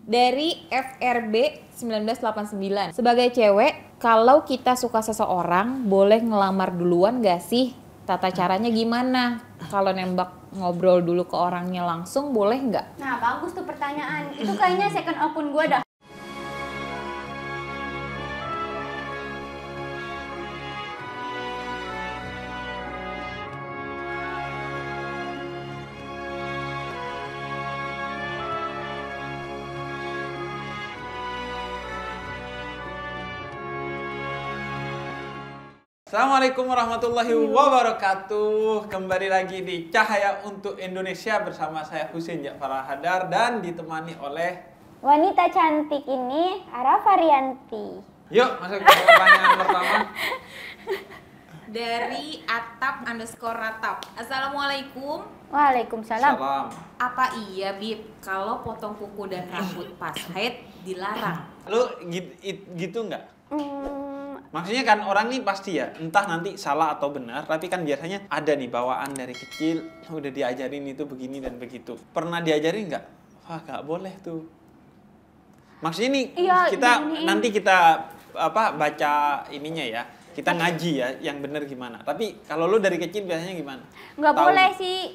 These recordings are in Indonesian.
Dari FRB 1989. Sebagai cewek, kalau kita suka seseorang, boleh ngelamar duluan gak sih? Tata caranya gimana? Kalau nembak ngobrol dulu ke orangnya langsung, boleh nggak? Nah, bagus tuh pertanyaan. Itu kayaknya second akun gue dah. Assalamualaikum warahmatullahi wabarakatuh. Kembali lagi di Cahaya untuk Indonesia bersama saya Husein Ja'far Hadar dan ditemani oleh Wanita cantik ini Arafa Rianti. Yuk masuk ke pertanyaan pertama. Dari Atap_Ratap. Assalamualaikum. Waalaikumsalam. Salam. Apa iya, Bib, kalau potong kuku dan rambut pas haid dilarang? Lu gitu nggak? Maksudnya kan orang nih pasti ya, entah nanti salah atau benar, tapi kan biasanya ada nih bawaan dari kecil, udah diajarin itu begini dan begitu. Pernah diajarin nggak? Wah nggak boleh tuh. Maksudnya nih nanti kita baca ininya ya, kita ngaji ya, yang benar gimana. Tapi kalau lu dari kecil biasanya gimana? Nggak boleh sih.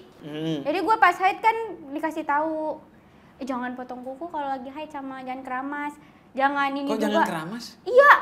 Jadi gue pas haid kan dikasih tahu, jangan potong kuku kalau lagi haid sama jangan keramas. Jangan ini Kok juga. jangan keramas? Iya.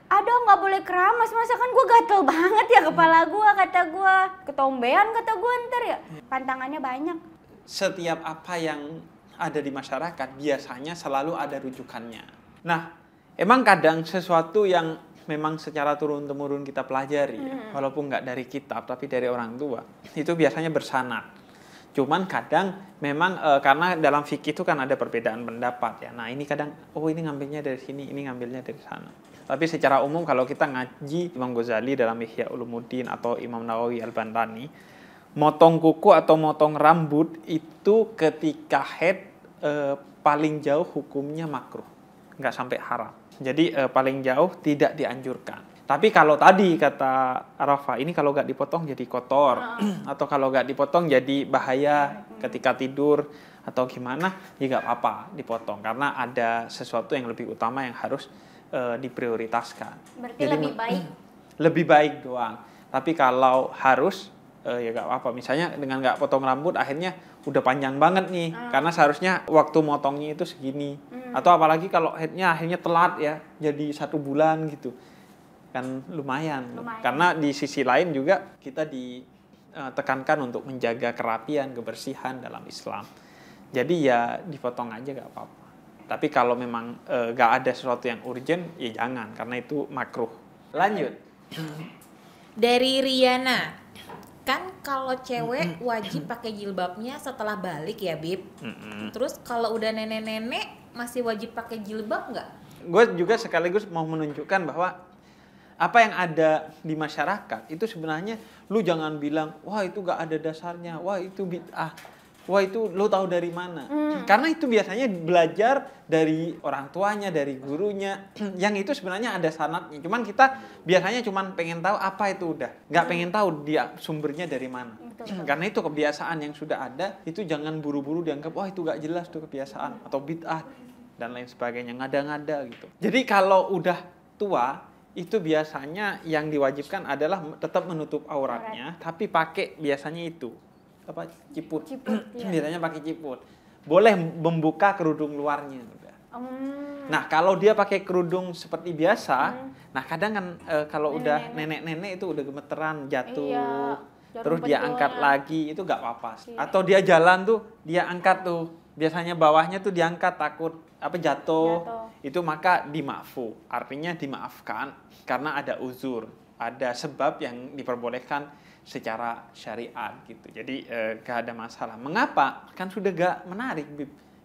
Ada nggak boleh keramas, masa kan gue gatel banget ya kepala gue, kata gue ketombean kata gue ntar ya, pantangannya banyak. Setiap apa yang ada di masyarakat biasanya selalu ada rujukannya. Nah, emang kadang sesuatu yang memang secara turun-temurun kita pelajari, walaupun nggak dari kitab tapi dari orang tua, itu biasanya bersanad. Cuman kadang memang karena dalam fikih itu kan ada perbedaan pendapat ya. Nah ini kadang, ini ngambilnya dari sini, ini ngambilnya dari sana. Tapi secara umum kalau kita ngaji Imam Ghazali dalam Ihya Ulumuddin atau Imam Nawawi Al-Bantani, motong kuku atau motong rambut itu ketika haid paling jauh hukumnya makruh, nggak sampai haram. Jadi paling jauh tidak dianjurkan. Tapi kalau tadi kata Arafa, ini kalau nggak dipotong jadi kotor, atau kalau nggak dipotong jadi bahaya ketika tidur atau gimana, ya nggak apa-apa dipotong karena ada sesuatu yang lebih utama yang harus diprioritaskan. Berarti jadi, lebih baik. Lebih baik doang. Tapi kalau harus ya nggak apa-apa. Misalnya dengan nggak potong rambut akhirnya udah panjang banget nih, karena seharusnya waktu motongnya itu segini. Atau apalagi kalau akhirnya telat ya, jadi 1 bulan gitu. Kan lumayan. Karena di sisi lain juga kita ditekankan untuk menjaga kerapian, kebersihan dalam Islam. Jadi ya dipotong aja nggak apa-apa. Tapi kalau memang nggak ada sesuatu yang urgent, ya jangan, karena itu makruh. Lanjut. Dari Riana. Kan kalau cewek wajib pakai jilbabnya setelah balik ya, Bib. Terus kalau udah nenek-nenek masih wajib pakai jilbab nggak? Gue juga sekaligus mau menunjukkan bahwa apa yang ada di masyarakat itu sebenarnya lu jangan bilang, wah itu nggak ada dasarnya, wah itu bid'ah, wah itu lu tahu dari mana. Karena itu biasanya belajar dari orang tuanya, dari gurunya, yang itu sebenarnya ada sanadnya. Cuman kita biasanya cuman pengen tahu apa itu udah, nggak pengen tahu dia sumbernya dari mana. Karena itu kebiasaan yang sudah ada, itu jangan buru-buru dianggap, wah itu nggak jelas tuh kebiasaan atau bid'ah dan lain sebagainya, ngada-ngada gitu. Jadi kalau udah tua itu biasanya yang diwajibkan adalah tetap menutup auratnya, tapi pakai biasanya itu ciput. Iya. Biasanya pakai ciput. Boleh membuka kerudung luarnya udah. Nah, kalau dia pakai kerudung seperti biasa, nah kadang kan kalau udah nenek-nenek itu udah gemeteran, jatuh. Terus dia angkat lagi, itu nggak apa-apa. Atau dia jalan tuh, dia angkat tuh. Biasanya bawahnya tuh diangkat takut jatuh. Itu maka dimaafu. Artinya dimaafkan karena ada uzur, ada sebab yang diperbolehkan secara syariat gitu. Jadi gak ada masalah. Mengapa? Kan sudah gak menarik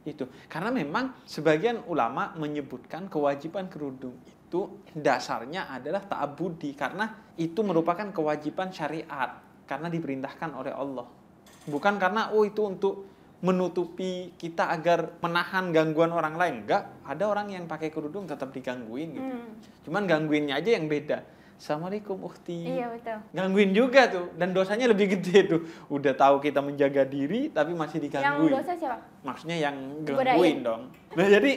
itu. Karena memang sebagian ulama menyebutkan kewajiban kerudung itu dasarnya adalah ta'abudi, karena itu merupakan kewajiban syariat karena diperintahkan oleh Allah. Bukan karena itu untuk menutupi kita agar menahan gangguan orang lain. Enggak, ada orang yang pakai kerudung tetap digangguin gitu. Cuman gangguinnya aja yang beda. Assalamualaikum ukhti. Iya betul. Gangguin juga tuh, dan dosanya lebih gede tuh. Udah tahu kita menjaga diri tapi masih Yang digangguin. dosa siapa? Maksudnya yang Digodain. gangguin dong. Nah jadi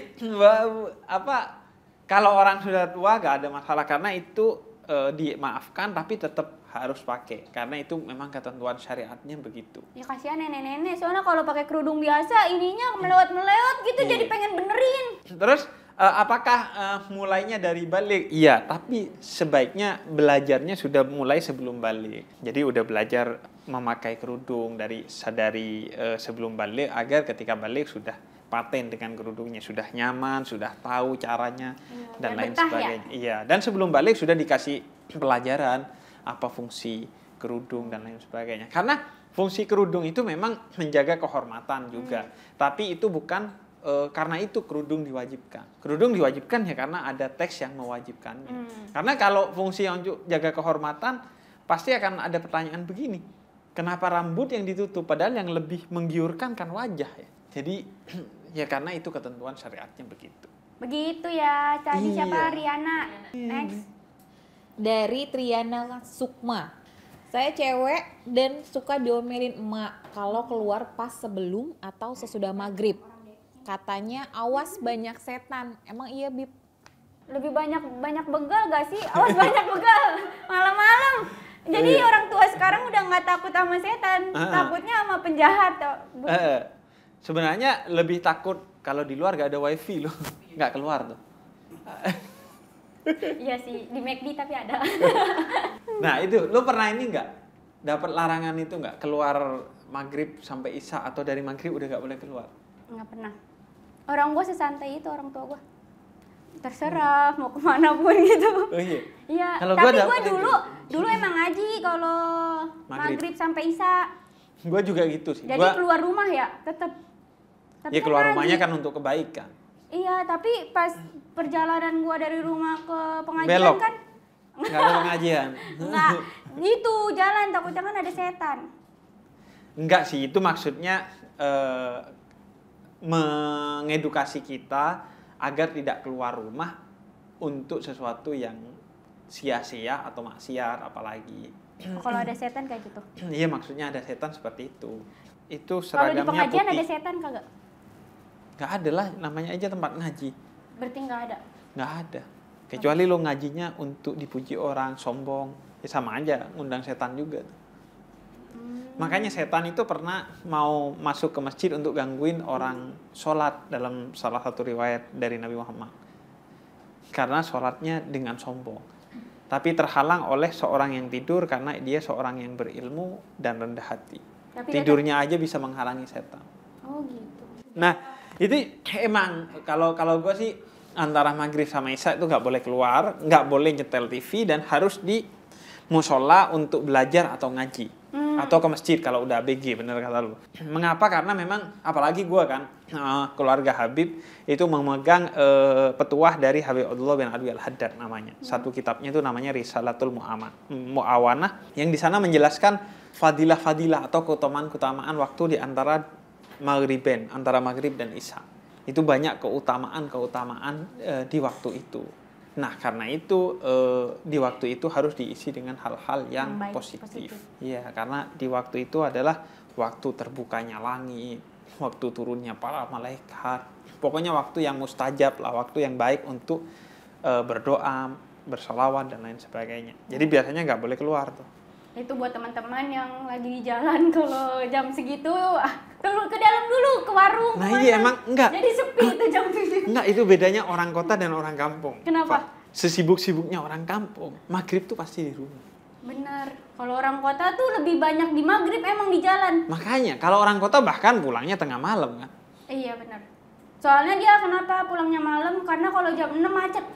kalau orang sudah tua gak ada masalah karena itu dimaafkan, tapi tetap harus pakai karena itu memang ketentuan syariatnya begitu. Ya kasihan nenek-nenek, soalnya kalau pakai kerudung biasa ininya melewat-melewat gitu, Iya. jadi pengen benerin. Terus apakah mulainya dari balik? Iya, tapi sebaiknya belajarnya sudah mulai sebelum balik. Jadi udah belajar memakai kerudung dari sebelum balik agar ketika balik sudah paten dengan kerudungnya, sudah nyaman, sudah tahu caranya dan lain betah ya? sebagainya. Iya, dan sebelum balik sudah dikasih pelajaran apa fungsi kerudung dan lain sebagainya. Karena fungsi kerudung itu memang menjaga kehormatan juga. Tapi itu bukan karena itu kerudung diwajibkan. Kerudung diwajibkan ya karena ada teks yang mewajibkannya. Karena kalau fungsi yang untuk jaga kehormatan, pasti akan ada pertanyaan begini. Kenapa rambut yang ditutup? Padahal yang lebih menggiurkan kan wajah ya. Jadi ya karena itu ketentuan syariatnya begitu. Begitu ya, tadi Iya. siapa? Riana. Next. Dari Triana Sukma. Saya cewek dan suka diomelin emak kalau keluar pas sebelum atau sesudah maghrib. Katanya awas banyak setan. Emang iya, Bib? Lebih banyak begal gak sih? Awas banyak begal malam-malam. Jadi Iya. orang tua sekarang udah nggak takut sama setan, takutnya sama penjahat. Sebenarnya lebih takut kalau di luar gak ada wifi loh, nggak keluar tuh. Iya sih, di McD tapi ada. Nah itu, lo pernah ini nggak dapat larangan itu nggak keluar maghrib sampai isya atau dari maghrib udah nggak boleh keluar? Nggak pernah. Orang gue sesantai itu orang tua gue. Terserah mau kemana pun gitu. Oh iya. Iya. Kalau Tapi gua gue dapet dulu emang ngaji kalau maghrib sampai isya. Gue juga gitu sih. Jadi keluar rumah ya tetap. Ya keluar rumahnya kan untuk kebaikan. Iya, tapi pas perjalanan gua dari rumah ke pengajian Belok. kan Nggak ada pengajian. enggak, itu jalan takutnya kan ada setan. Enggak sih, itu maksudnya mengedukasi kita agar tidak keluar rumah untuk sesuatu yang sia-sia atau maksiat apalagi. Kalau ada setan kayak gitu. Iya maksudnya ada setan seperti itu. Itu Kalau di seragamnya pengajian putih. ada setan kagak? Nggak ada lah, namanya aja tempat ngaji. Berarti nggak ada. Nggak ada. Kecuali lo ngajinya untuk dipuji orang, sombong. Ya sama aja, ngundang setan juga. Makanya setan itu pernah mau masuk ke masjid untuk gangguin orang sholat dalam salah satu riwayat dari Nabi Muhammad. Karena sholatnya dengan sombong. Tapi terhalang oleh seorang yang tidur karena dia seorang yang berilmu dan rendah hati. Tapi Tidurnya aja bisa menghalangi setan. Oh gitu. Nah, itu emang kalau gue sih antara maghrib sama isya itu nggak boleh keluar, nggak boleh nyetel TV dan harus di musola untuk belajar atau ngaji atau ke masjid kalau udah ABG, bener kata lu. Mengapa? Karena memang apalagi gue kan keluarga Habib itu memegang petuah dari Habib Abdullah bin Alwi Al-Haddad namanya. Satu kitabnya itu namanya Risalatul Mu'awanah yang di sana menjelaskan fadilah-fadilah atau keutamaan-keutamaan waktu di antara maghriben, antara maghrib dan isya. Itu banyak keutamaan-keutamaan di waktu itu. Nah, karena itu di waktu itu harus diisi dengan hal-hal yang baik, positif. Iya, karena di waktu itu adalah waktu terbukanya langit, waktu turunnya para malaikat. Pokoknya waktu yang mustajab lah, waktu yang baik untuk berdoa, bersolawat dan lain sebagainya. Jadi biasanya nggak boleh keluar tuh. Itu buat teman-teman yang lagi di jalan kalau jam segitu keluar ke dalam dulu ke warung. Nah kemana. iya emang enggak. Jadi sepi itu jam segitu. Enggak, itu bedanya orang kota dan orang kampung. Kenapa? Sesibuk-sibuknya orang kampung, maghrib tuh pasti di rumah. Benar. Kalau orang kota tuh lebih banyak di maghrib emang di jalan. Makanya kalau orang kota bahkan pulangnya tengah malam kan. Iya benar. Soalnya dia kenapa pulangnya malam? Karena kalau jam 6 macet.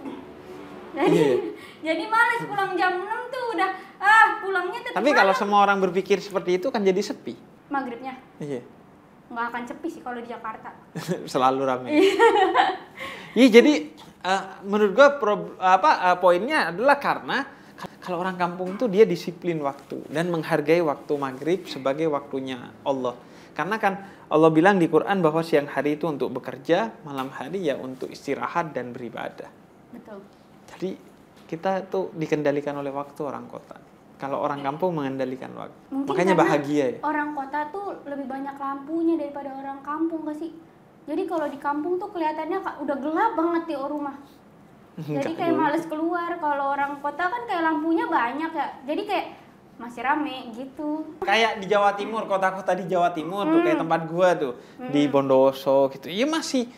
Jadi males pulang jam 6 tuh udah pulangnya tetap Tapi kalau malam. semua orang berpikir seperti itu kan jadi sepi. Maghribnya Iya. nggak akan sepi sih kalau di Jakarta. Selalu ramai. Iya jadi menurut gua poinnya adalah karena kalau orang kampung tuh dia disiplin waktu dan menghargai waktu maghrib sebagai waktunya Allah. Karena kan Allah bilang di Quran bahwa siang hari itu untuk bekerja, malam hari ya untuk istirahat dan beribadah. Betul. Jadi kita tuh dikendalikan oleh waktu orang kota. Kalau orang kampung mengendalikan waktu. Mungkin Makanya karena bahagia ya. orang kota tuh lebih banyak lampunya daripada orang kampung gak sih? Jadi kalau di kampung tuh kelihatannya udah gelap banget di rumah. Jadi kayak males keluar. Kalau orang kota kan kayak lampunya banyak ya. Jadi kayak masih rame gitu. Kayak di Jawa Timur, kota-kota di Jawa Timur tuh kayak tempat gua tuh di Bondowoso gitu. Iya masih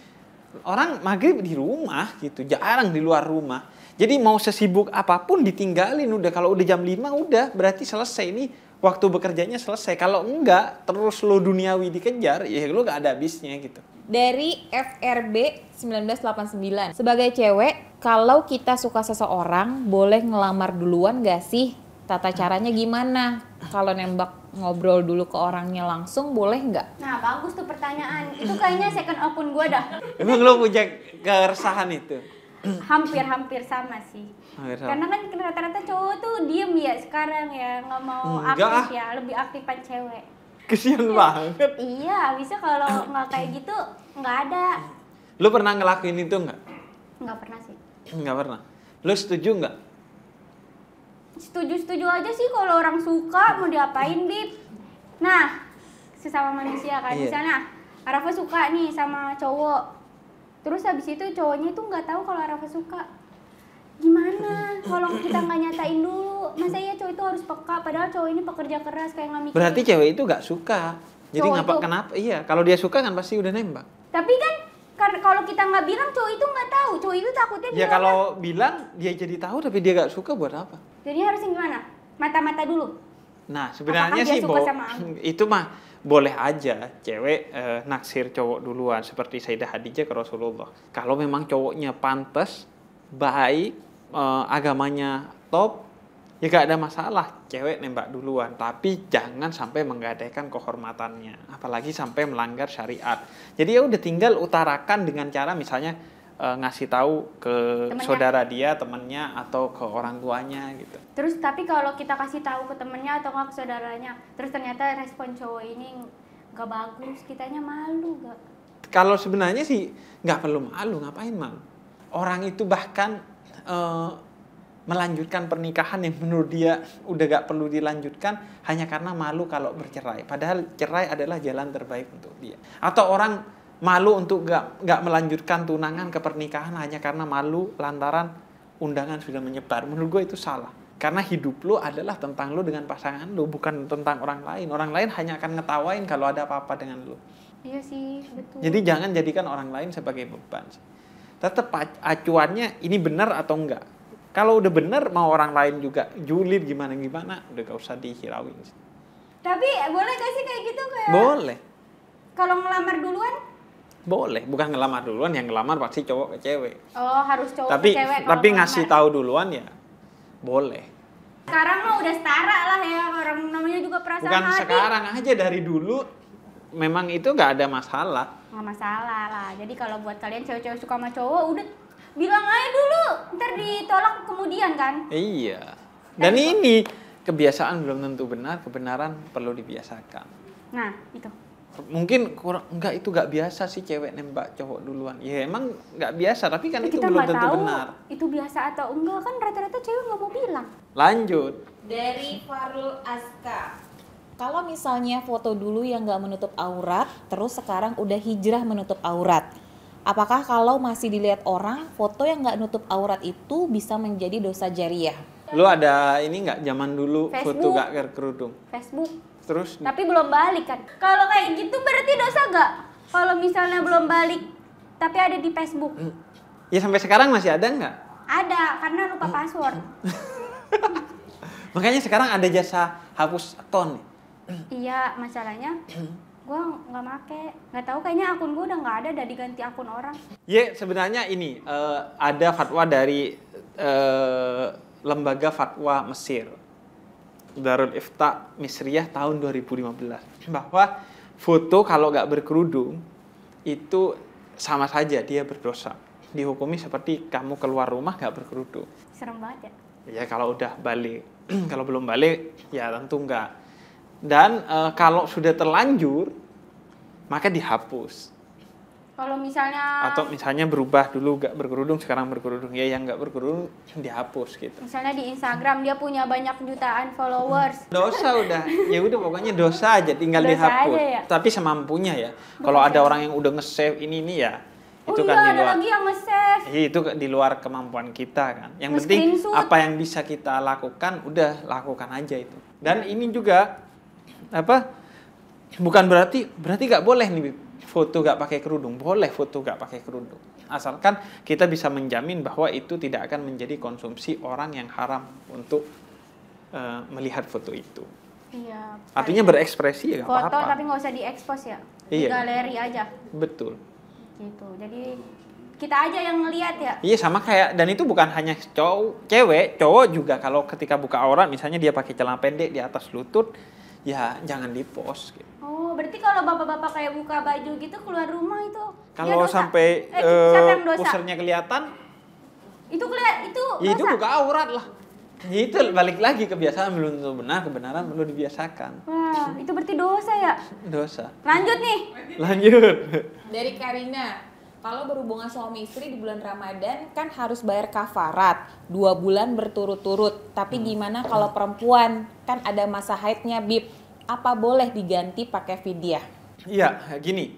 orang maghrib di rumah gitu, jarang di luar rumah. Jadi mau sesibuk apapun ditinggalin udah. Kalau udah jam 5 udah berarti selesai nih waktu bekerjanya selesai. Kalau enggak terus lo duniawi dikejar ya lo gak ada habisnya gitu. Dari FRB 1989. Sebagai cewek, kalau kita suka seseorang, boleh ngelamar duluan gak sih? Tata caranya gimana? Kalau nembak ngobrol dulu ke orangnya langsung, boleh nggak? Nah, bagus tuh pertanyaan. Itu kayaknya second akun gue dah. Emang lo punya keresahan itu? Hampir-hampir sama sih. Karena kan rata-rata cowok tuh diem ya sekarang ya, nggak mau aktif ya, lebih aktifan cewek. Kesian banget. Iya, bisa kalau nggak kayak gitu nggak ada. Lo pernah ngelakuin itu nggak? Nggak pernah sih. Nggak pernah. Lo setuju nggak? Setuju-setuju aja sih kalau orang suka mau diapain, Bib. Nah, sesama manusia kan. Iya. Misalnya Arafa suka nih sama cowok. Terus habis itu cowoknya itu nggak tahu kalau Arafa suka. Gimana kalau kita nggak nyatain dulu? Masa iya cowok itu harus peka, padahal cowok ini pekerja keras kayak nggak mikir. Berarti cewek itu nggak suka. Jadi Cowok itu. kenapa? Iya, kalau dia suka kan pasti udah nembak. Tapi kan kalau kita nggak bilang, cowok itu nggak tahu. Cowok itu takutnya Ya kalau bilang dia jadi tahu tapi dia nggak suka buat apa? Jadi harus yang gimana? Mata-mata dulu. Nah sebenarnya Apakah dia sih suka sama aku? itu mah boleh aja cewek naksir cowok duluan seperti Sayyidah Khadijah ke Rasulullah. Kalau memang cowoknya pantas, baik, agamanya top, ya gak ada masalah cewek nembak duluan. Tapi jangan sampai menggadaikan kehormatannya, apalagi sampai melanggar syariat. Jadi ya udah tinggal utarakan dengan cara misalnya ngasih tahu ke Temennya. saudara dia, temennya atau ke orang tuanya gitu. Terus tapi kalau kita kasih tahu ke temennya atau nggak ke saudaranya, terus ternyata respon cowok ini nggak bagus, kitanya malu gak? Kalau sebenarnya sih nggak perlu malu, ngapain malu? Orang itu bahkan melanjutkan pernikahan yang menurut dia udah gak perlu dilanjutkan hanya karena malu kalau bercerai. Padahal cerai adalah jalan terbaik untuk dia. Atau orang malu untuk gak melanjutkan tunangan ke pernikahan hanya karena malu lantaran undangan sudah menyebar. Menurut gue itu salah. Karena hidup lo adalah tentang lo dengan pasangan lo, bukan tentang orang lain. Orang lain hanya akan ngetawain kalau ada apa-apa dengan lo. Iya sih, betul. Jadi jangan jadikan orang lain sebagai beban. Tetap acuannya ini benar atau enggak. Kalau udah benar mau orang lain juga julid gimana-gimana, udah gak usah dihirauin. Tapi boleh gak sih kayak gitu kayak? Boleh. Kalau ngelamar duluan? Boleh, bukan ngelamar duluan, yang ngelamar pasti cowok ke cewek. Oh, harus cowok Tapi ke cewek. tapi ngasih tahu duluan ya boleh. Sekarang mah udah setara lah ya, orang namanya juga perasaan Bukan hati. sekarang aja, dari dulu memang itu gak ada masalah. Nggak masalah lah. Jadi kalau buat kalian cewek-cewek suka sama cowok, udah bilang aja dulu, ntar ditolak kemudian kan. Iya. Dan ini kebiasaan belum tentu benar, kebenaran perlu dibiasakan. Nah, itu. Mungkin kurang enggak, itu gak biasa sih cewek nembak cowok duluan. Ya emang gak biasa, tapi kan itu Kita belum nggak tentu tahu benar. itu biasa atau enggak, kan rata-rata cewek nggak mau bilang. Lanjut. Dari Farul Aska. Kalau misalnya foto dulu yang nggak menutup aurat, terus sekarang udah hijrah menutup aurat. Apakah kalau masih dilihat orang, foto yang nggak nutup aurat itu bisa menjadi dosa jariah? Lu ada ini nggak zaman dulu foto Facebook. gak kerudung? Facebook. Terus Tapi belum balik kan. Kalau kayak gitu berarti dosa gak? Kalau misalnya belum balik tapi ada di Facebook. ya sampai sekarang masih ada nggak? Ada, karena lupa password. Makanya sekarang ada jasa hapus akun. Iya, masalahnya gue nggak make. Nggak tahu, kayaknya akun gue udah nggak ada, udah diganti akun orang. Ya sebenarnya ini ada fatwa dari lembaga fatwa Mesir, Darul Ifta Misriyah tahun 2015, bahwa foto kalau nggak berkerudung itu sama saja dia berdosa, dihukumi seperti kamu keluar rumah nggak berkerudung. Serem banget ya. Ya kalau udah balik, kalau belum balik ya tentu nggak. Dan kalau sudah terlanjur maka dihapus. Kalau misalnya Atau misalnya berubah dulu nggak berkerudung sekarang berkerudung, ya yang nggak berkerudung dihapus gitu. misalnya di Instagram dia punya banyak jutaan followers. Dosa udah, ya udah pokoknya dosa aja, tinggal Dosa dihapus. aja ya? Tapi semampunya ya. Kalau ada orang yang udah nge-save ini ya, Oh itu iya, kan di ada luar. lagi yang nge-save. Itu di luar kemampuan kita kan. Yang penting Nge-screenshot. apa yang bisa kita lakukan, udah lakukan aja itu. Dan ini juga apa? Bukan berarti nggak boleh nih foto nggak pakai kerudung. Boleh foto nggak pakai kerudung. Asalkan kita bisa menjamin bahwa itu tidak akan menjadi konsumsi orang yang haram untuk melihat foto itu. Iya. Artinya berekspresi ya nggak Foto apa-apa. tapi nggak usah diekspos ya. Di Iya. galeri aja. Betul. Gitu. Jadi kita aja yang ngelihat ya. Iya sama kayak, dan itu bukan hanya cowok juga kalau ketika buka aurat misalnya dia pakai celana pendek di atas lutut, ya jangan di-post gitu. Oh, berarti kalau bapak-bapak kayak buka baju gitu keluar rumah itu dia Kalau dosa? sampai siapa yang dosa? pusernya kelihatan, Itu ya itu dosa. buka aurat lah. Ya itu balik lagi kebiasaan belum tentu benar, kebenaran perlu dibiasakan. Wah, itu berarti dosa ya. Dosa. Lanjut nih. Lanjut. Dari Karina, kalau berhubungan suami istri di bulan Ramadan kan harus bayar kafarat 2 bulan berturut-turut. Tapi gimana kalau perempuan? Kan ada masa haidnya, Bib. Apa boleh diganti pakai fidyah? Iya, gini.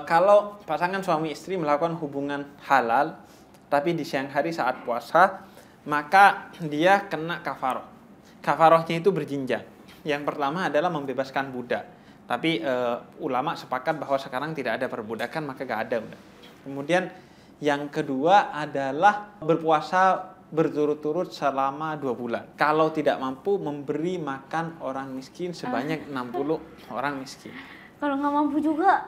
Kalau pasangan suami istri melakukan hubungan halal, tapi di siang hari saat puasa, maka dia kena kafaroh. Kafarohnya itu berjenjang. Yang pertama adalah membebaskan budak. Tapi ulama sepakat bahwa sekarang tidak ada perbudakan, maka gak ada udah. Kemudian yang kedua adalah berpuasa berturut-turut selama 2 bulan. Kalau tidak mampu memberi makan orang miskin sebanyak 60 orang miskin. Kalau nggak mampu juga.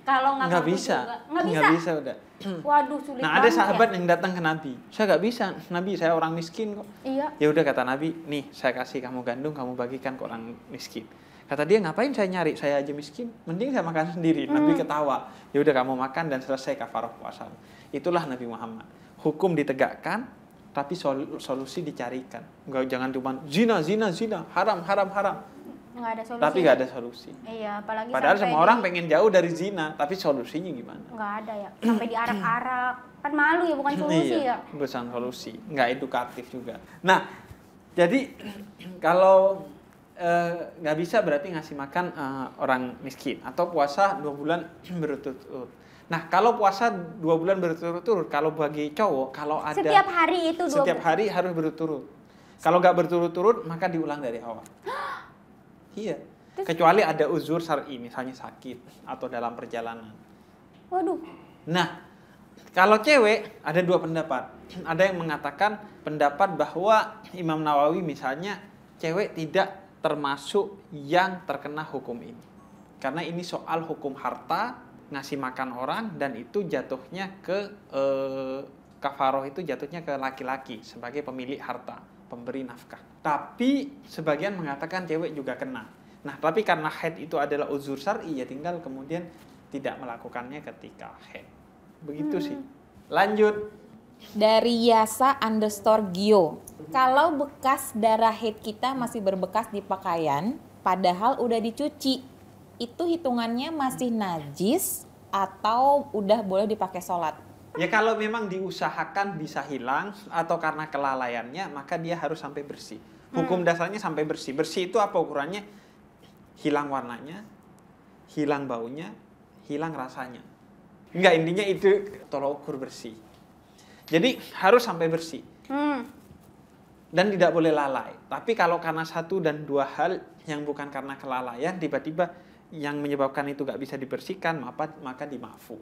Kalau nggak Nggak mampu bisa. juga. Nggak bisa. Nggak bisa udah. Waduh, sulit Nah, banget ada sahabat ya. yang datang ke Nabi. Saya nggak bisa, Nabi, saya orang miskin kok. Iya. Ya udah kata Nabi, nih saya kasih kamu gandum, kamu bagikan ke orang miskin. Kata dia, ngapain saya nyari, saya aja miskin, mending saya makan sendiri. Nabi ketawa. Ya udah kamu makan dan selesai kafarah puasa. Itulah Nabi Muhammad. Hukum ditegakkan, tapi solusi dicarikan. Enggak, jangan cuma zina, haram. Nggak ada solusi. Tapi nggak ada solusi. Iya, apalagi Padahal sampai semua orang pengen jauh dari zina, tapi solusinya gimana? nggak ada ya. Sampai diarak-arak. Kan malu ya, bukan solusi ya. Bukan solusi, nggak edukatif juga. Nah, jadi kalau nggak bisa berarti ngasih makan orang miskin atau puasa 2 bulan berturut-turut. Nah, kalau puasa 2 bulan berturut-turut, kalau bagi cowok, kalau ada Setiap hari itu setiap hari harus berturut. Kalau nggak berturut-turut, maka diulang dari awal. Iya. Kecuali ada uzur syar'i, misalnya sakit atau dalam perjalanan. Waduh. Nah, kalau cewek ada 2 pendapat. Ada yang mengatakan pendapat bahwa Imam Nawawi misalnya cewek tidak termasuk yang terkena hukum ini. Karena ini soal hukum harta, ngasih makan orang, dan itu jatuhnya ke kafaroh itu jatuhnya ke laki-laki sebagai pemilik harta, pemberi nafkah. Tapi sebagian mengatakan cewek juga kena. Nah, tapi karena haid itu adalah uzur syar'i, ya tinggal kemudian tidak melakukannya ketika haid. Begitu sih. Lanjut. Dari Yasa_Gio. Kalau bekas darah haid kita masih berbekas di pakaian, padahal udah dicuci, itu hitungannya masih najis atau udah boleh dipakai sholat? Ya kalau memang diusahakan bisa hilang atau karena kelalaiannya, maka dia harus sampai bersih. Hukum dasarnya sampai bersih. Bersih itu apa ukurannya? Hilang warnanya, hilang baunya, hilang rasanya. Enggak, intinya itu tolak ukur bersih. Jadi harus sampai bersih. Dan tidak boleh lalai. Tapi kalau karena 1 dan 2 hal yang bukan karena kelalaian, tiba-tiba yang menyebabkan itu nggak bisa dibersihkan, maka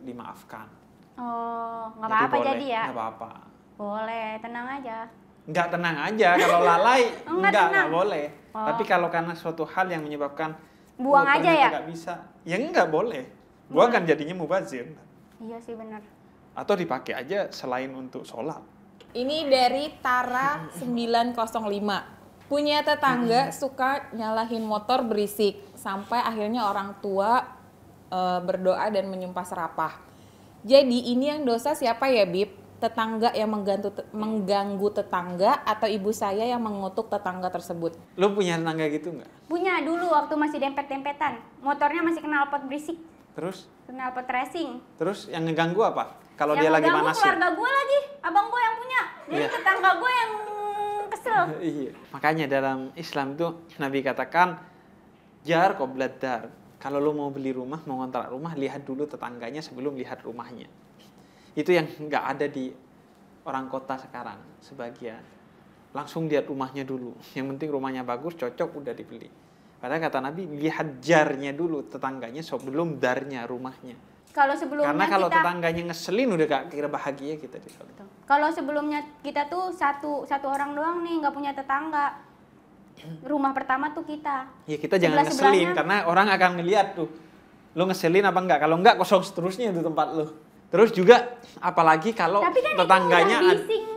dimaafkan. Oh, nggak apa-apa jadi ya? Nggak apa-apa. Boleh, tenang aja. Nggak tenang aja, kalau lalai Nggak nggak boleh. Oh. Tapi kalau karena suatu hal yang menyebabkan Buang aja ternyata ya? nggak bisa, ya nggak boleh. Buang kan jadinya mubazir. Iya sih benar. Atau dipakai aja selain untuk sholat. Ini dari Tara 905. Punya tetangga suka nyalahin motor berisik sampai akhirnya orang tua berdoa dan menyumpah serapah. Jadi ini yang dosa siapa ya, Bib? Tetangga yang mengganggu tetangga atau ibu saya yang mengutuk tetangga tersebut? Lo punya tetangga gitu nggak? Punya dulu waktu masih dempet-dempetan. Motornya masih knalpot berisik. Terus? Knalpot racing. Terus yang ngeganggu apa? Kalau Yang dia lagi ngeganggu manasin. keluarga gue lagi, abang gue yang punya. Jadi Iya. tetangga gue yang kesel. Iya. Makanya dalam Islam itu Nabi katakan jar qoblad dar. Kalau lo mau beli rumah, mau ngontrak rumah, lihat dulu tetangganya sebelum lihat rumahnya. Itu yang nggak ada di orang kota sekarang sebagian. Langsung lihat rumahnya dulu. Yang penting rumahnya bagus, cocok, udah dibeli. Padahal kata Nabi, lihat jarnya dulu tetangganya sebelum darnya rumahnya. Kalau sebelumnya Karena kalau kita, tetangganya ngeselin udah gak kira bahagia kita di sana. kalau sebelumnya kita tuh satu orang doang nih nggak punya tetangga. Rumah pertama tuh kita. Ya kita jangan ngeselin karena orang akan ngeliat tuh. Lo ngeselin apa enggak? Kalau enggak kosong seterusnya itu tempat lo. Terus juga apalagi kalau Tapi kan tetangganya itu udah bising,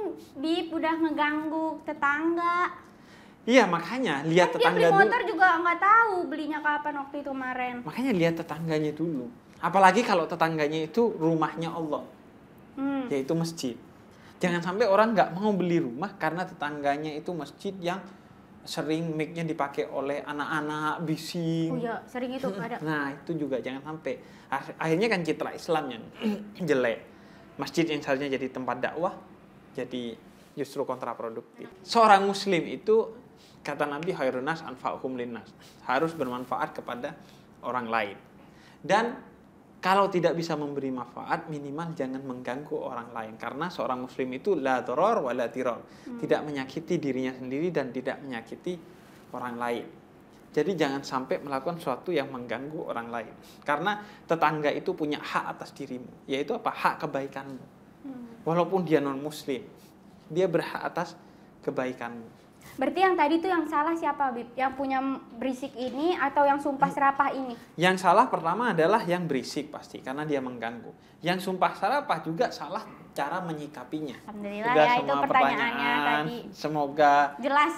Bib, udah ngeganggu tetangga. Iya, makanya lihat Kan dia beli tetangga motor dulu. juga nggak tahu belinya kapan waktu itu kemarin. Makanya lihat tetangganya dulu. Apalagi kalau tetangganya itu rumahnya Allah, yaitu masjid. Jangan sampai orang nggak mau beli rumah karena tetangganya itu masjid yang sering mic-nya dipakai oleh anak-anak bising. Oh iya, sering itu ada. Nah, itu juga jangan sampai. Akhirnya kan citra Islam yang jelek. Masjid yang seharusnya jadi tempat dakwah, jadi justru kontraproduktif. Seorang muslim itu, kata Nabi, khairun nas anfa'uhum linnas. Harus bermanfaat kepada orang lain. Dan kalau tidak bisa memberi manfaat, minimal jangan mengganggu orang lain. Karena seorang muslim itu la doror wa la tiror. Tidak menyakiti dirinya sendiri dan tidak menyakiti orang lain. Jadi jangan sampai melakukan sesuatu yang mengganggu orang lain. Karena tetangga itu punya hak atas dirimu. Yaitu apa? Hak kebaikanmu. Walaupun dia non-muslim, dia berhak atas kebaikanmu. Berarti yang tadi tuh yang salah siapa, Bib? Yang punya berisik ini atau yang sumpah serapah ini? Yang salah pertama adalah yang berisik pasti, karena dia mengganggu. Yang sumpah serapah juga salah cara menyikapinya. Alhamdulillah Udah ya, semua itu pertanyaannya tadi. Semoga Jelas.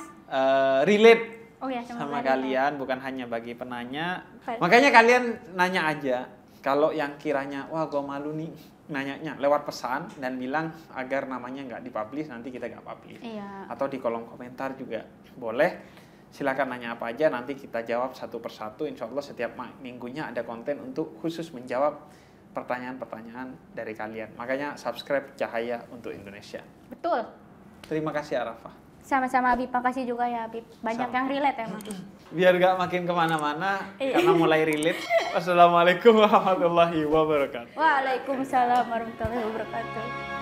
relate Oh ya, sama kalian, bukan hanya bagi penanya. Baik. Makanya kalian nanya aja. Kalau yang kiranya, wah gue malu nih, nanyanya lewat pesan dan bilang agar namanya nggak dipublish, nanti kita nggak publish. Iya. Atau di kolom komentar juga boleh. Silakan nanya apa aja, nanti kita jawab satu persatu. Insya Allah setiap minggunya ada konten untuk khusus menjawab pertanyaan-pertanyaan dari kalian. Makanya subscribe Cahaya untuk Indonesia. Betul. Terima kasih Arafah. Sama-sama, Bib. Makasih juga ya, Bib. Banyak Sama. yang relate emang. Biar gak makin kemana-mana, Iya. karena mulai relate. Wassalamualaikum warahmatullahi wabarakatuh. Waalaikumsalam warahmatullahi wabarakatuh.